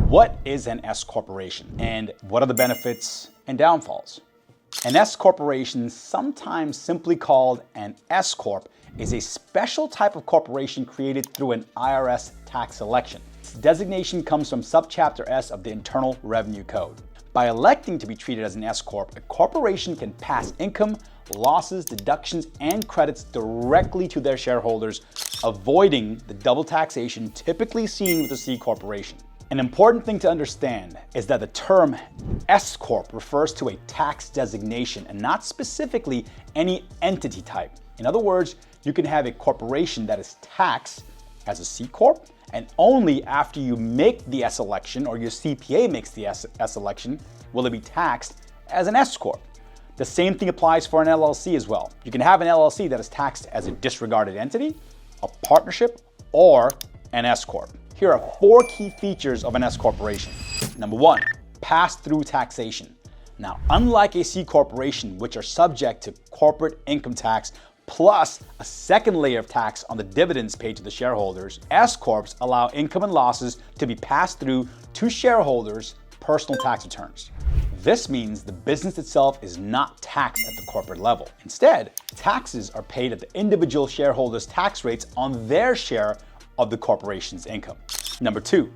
What is an S-Corporation and what are the benefits and downfalls? An S-Corporation, sometimes simply called an S-Corp, is a special type of corporation created through an IRS tax election. Its designation comes from Subchapter S of the Internal Revenue Code. By electing to be treated as an S-Corp, a corporation can pass income, losses, deductions, and credits directly to their shareholders, avoiding the double taxation typically seen with a C corporation. An important thing to understand is that the term S-Corp refers to a tax designation and not specifically any entity type. In other words, you can have a corporation that is taxed as a C Corp, and only after you make the S election or your CPA makes the S election will it be taxed as an S Corp. The same thing applies for an LLC as well. You can have an LLC that is taxed as a disregarded entity, a partnership, or an S Corp. Here are 4 key features of an S corporation. Number 1, pass-through taxation. Now, unlike a C corporation, which are subject to corporate income tax plus a second layer of tax on the dividends paid to the shareholders, S corps allow income and losses to be passed through to shareholders' personal tax returns. This means the business itself is not taxed at the corporate level. Instead, taxes are paid at the individual shareholders' tax rates on their share of the corporation's income. Number 2,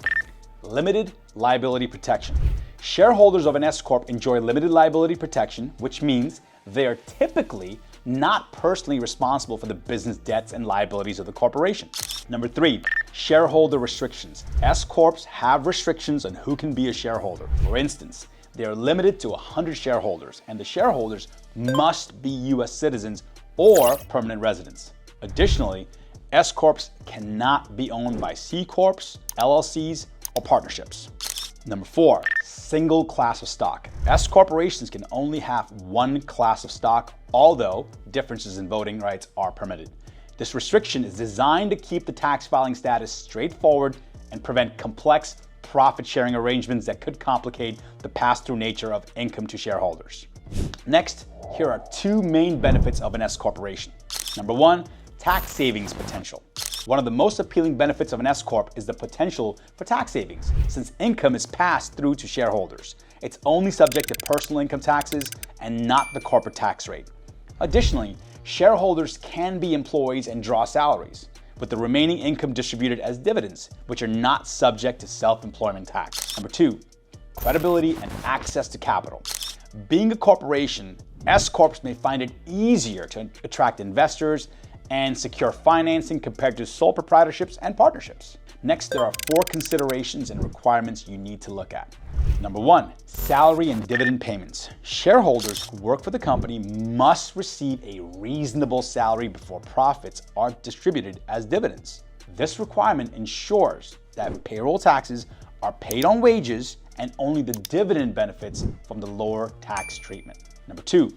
limited liability protection. Shareholders of an S-Corp enjoy limited liability protection, which means they are typically not personally responsible for the business debts and liabilities of the corporation. Number 3, shareholder restrictions. S-Corps have restrictions on who can be a shareholder. For instance, they are limited to 100 shareholders, and the shareholders must be U.S. citizens or permanent residents. Additionally, S-Corps cannot be owned by C Corps, LLCs, or partnerships. Number 4, single class of stock. S corporations can only have one class of stock, although differences in voting rights are permitted. This restriction is designed to keep the tax filing status straightforward and prevent complex profit-sharing arrangements that could complicate the pass-through nature of income to shareholders. Next, here are 2 main benefits of an S corporation. Number 1, tax savings potential. One of the most appealing benefits of an S-Corp is the potential for tax savings, since income is passed through to shareholders. It's only subject to personal income taxes and not the corporate tax rate. Additionally, shareholders can be employees and draw salaries, with the remaining income distributed as dividends, which are not subject to self-employment tax. Number 2, credibility and access to capital. Being a corporation, S-Corps may find it easier to attract investors and secure financing compared to sole proprietorships and partnerships. Next, there are 4 considerations and requirements you need to look at. Number 1, salary and dividend payments. Shareholders who work for the company must receive a reasonable salary before profits are distributed as dividends. This requirement ensures that payroll taxes are paid on wages and only the dividend benefits from the lower tax treatment. Number 2,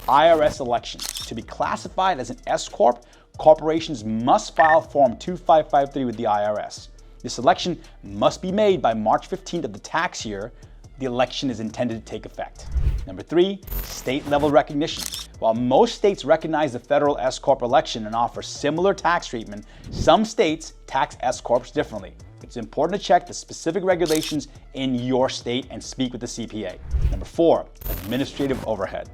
IRS election. To be classified as an S-Corp, corporations must file Form 2553 with the IRS. This election must be made by March 15th of the tax year the election is intended to take effect. Number 3, state-level recognition. While most states recognize the federal S-Corp election and offer similar tax treatment, some states tax S-Corps differently. It's important to check the specific regulations in your state and speak with the CPA. Number 4, administrative overhead.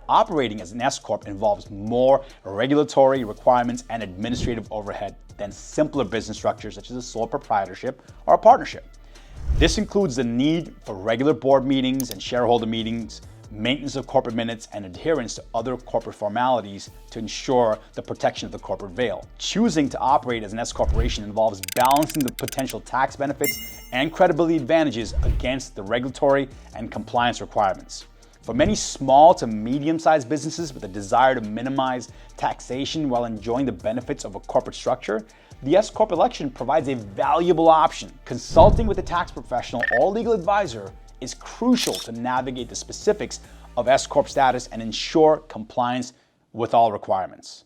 Operating as an S-Corp involves more regulatory requirements and administrative overhead than simpler business structures such as a sole proprietorship or a partnership. This includes the need for regular board meetings and shareholder meetings, maintenance of corporate minutes, and adherence to other corporate formalities to ensure the protection of the corporate veil. Choosing to operate as an S corporation involves balancing the potential tax benefits and credibility advantages against the regulatory and compliance requirements. For many small to medium-sized businesses with a desire to minimize taxation while enjoying the benefits of a corporate structure, the S-Corp election provides a valuable option. Consulting with a tax professional or legal advisor is crucial to navigate the specifics of S-Corp status and ensure compliance with all requirements.